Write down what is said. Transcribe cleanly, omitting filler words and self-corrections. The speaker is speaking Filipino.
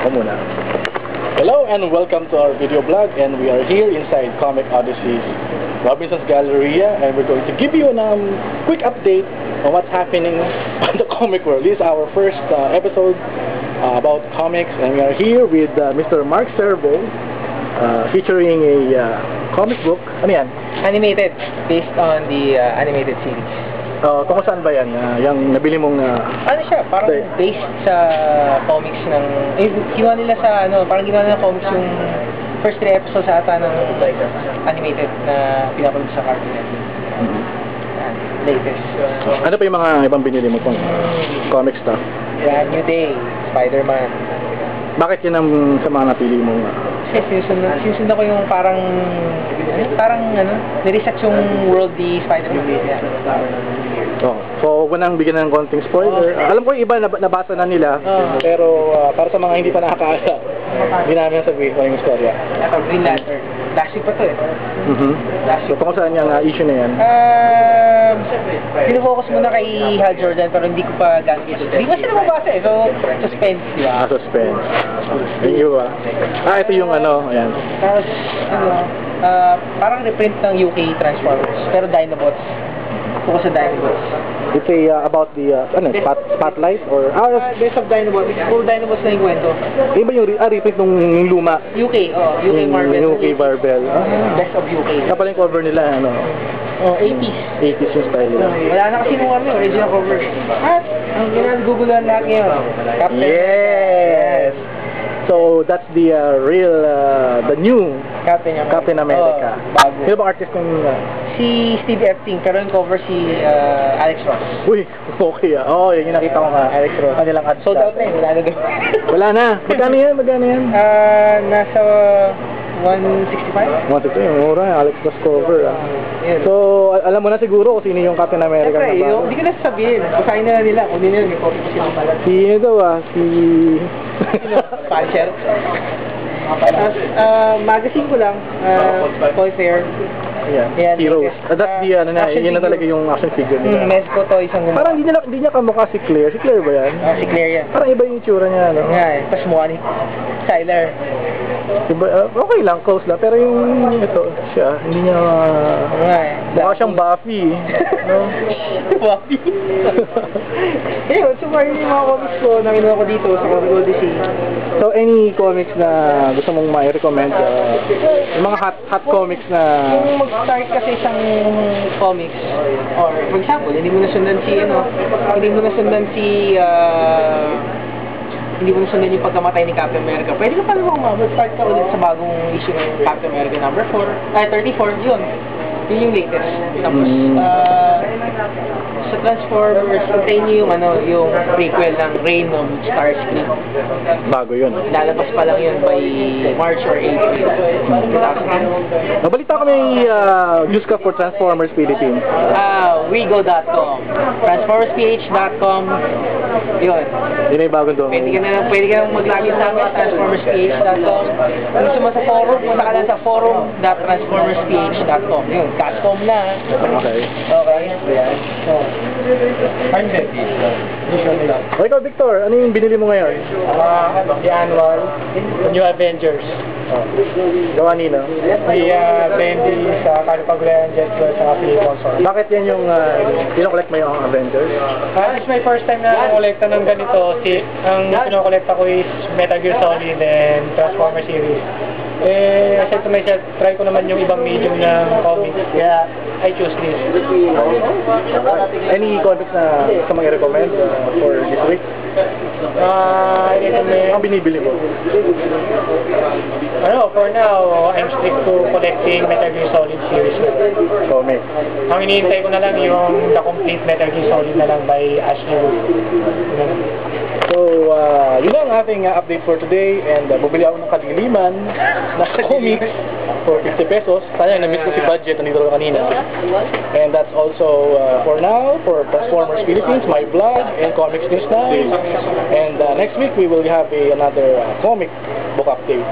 Ako muna. Hello and welcome to our video blog, and we are here inside Comic Odyssey's Robinson's Galleria, and we're going to give you a quick update on what's happening in the comic world. This is our first episode about comics, and we are here with Mr. Mark Servo, featuring a comic book. Ano yan? Animated, based on the animated series. Tungkol saan ba yan? Yung nabili mong... ano siya? Parang based sa comics ng... ginawa nila sa parang ginawa nila comics yung first 3 episodes ata ng animated na pinapanood sa Cartoon Network. Latest. Ano pa yung mga ibang binili mo pang comic stuff? Yeah, New Day, Spider-Man. Bakit yun ang sa mga napili mo? Kasi sinusundan ko yung parang niresearch yung world di Spider-Man. So, huwag nang bigyan ng konting spoiler. Alam ko yung iba nabasa na nila, pero para sa mga hindi pa nakakaalam, hindi namin sabihin ko yung istorya. Ito, Green Lantern. Dashing pa to eh. So, tungkol saan yung issue na yan? Pinufocus muna kay Hal Jordan, pero hindi ko pa gano'n. Hindi ko sila mabasa eh, so suspense, di ba? Suspense. Thank you ba? Ito yung ayan. Tapos, parang reprint ng UK Transformers, pero Dinobots. Focus sa Dinobots. It's about the, Spotlight or... Best of Dinobots. Full Dinobots na yung kwento. Iba yung reprint nung luma? UK, UK Marvel. UK Marvel. Best of UK. Kapala yung cover nila, 80s. 80s yung style nila. Wala na kasi nung original cover. Ang ginagagugulan lahat ngayon. Yes! So, that's the the new Captain America. Bago. Sino ba artist kong... Si Steve Epting, pero yung cover si Alex Ross. Uy, okay yun yung nakita ko nga. Alex Ross. Kanilang ads. Sold out na yun, wala na doon. Wala na. Magkano yan? Nasa 165. Ito yung mura, Alex Ross cover. So, alam mo na siguro kung sino yung Captain America. Siyempre, hindi ko na sasabihin. Basahin na nila kung hindi nila may copy ko sila pala. Si Puncher. Magazine ko lang, Toy Fair. Yeah, Heroes. That's the, yun na talaga yung action figure nila. Mezco Toys ang gumawa. Parang hindi niya kamukha si Claire. Si Claire ba yan? Si Claire yan. Parang iba yung itsura niya, Nga tapos mukha ni Tyler. Diba, okay lang, close lang. Pero yung ito, siya, hindi niya... mukha siyang Buffy. Buffy? Ayun, so far yung mga comics ko na kinuha ko dito sa Comic Odyssey. So, any comics na gusto mong ma-recommend? Yung mga hot comics na... Kung mag-start kasi isang comics, or for example, hindi mo nasundan yung pagkamatay ni Captain America, pwede ka pa naman mag-start ka ulit sa bagong issue ng Captain America number 34, yun yung latest. Tapos, sa Transformers, hintayin nyo yung prequel ng Reign of Starscream. Bago yun. Lalabas pa lang yun by March or April. Nabalita ko may news ka for Transformers Philippines. Wigo.com, TransformersPH.com, yun. Yun ay bagong doon. Pwede ka nang mag-login sa amin, TransformersPH.com. Kung gusto mo sa forum, punta ka lang sa forum.transformersph.com. Yun, custom na. Okay. Ayan. O ikaw, Victor, ano yung binili mo ngayon? The annual, the New Avengers. Gawa nila? Si Bendy sa Calipagulayan Jetler sa Philip Consort. Bakit yan yung pinokolect mo yung Avengers? It's my first time na kolekta ng ganito. Ang pinokolekta ko is Metal Gear Solid and Transformer series. I said to myself, try ko naman yung ibang medium ng comics. Kaya I choose this. Any comics na gusto mong i-recommend for this week? I recommend... Ang binibili mo? For now, I'm strict to collecting Metal Gear Solid series. Comic. Ang iniintay ko na lang yung the complete Metal Gear Solid na lang by Ashley Wood. So, yun lang ang ating update for today, and bubili ako ng kadiliman na comics for 50 pesos. Sayang, na-miss ko si budget, nandito ko kanina. And that's also for now, for Transformers Philippines, my blog, and Comics News Now. And next week, we will have another comic book update.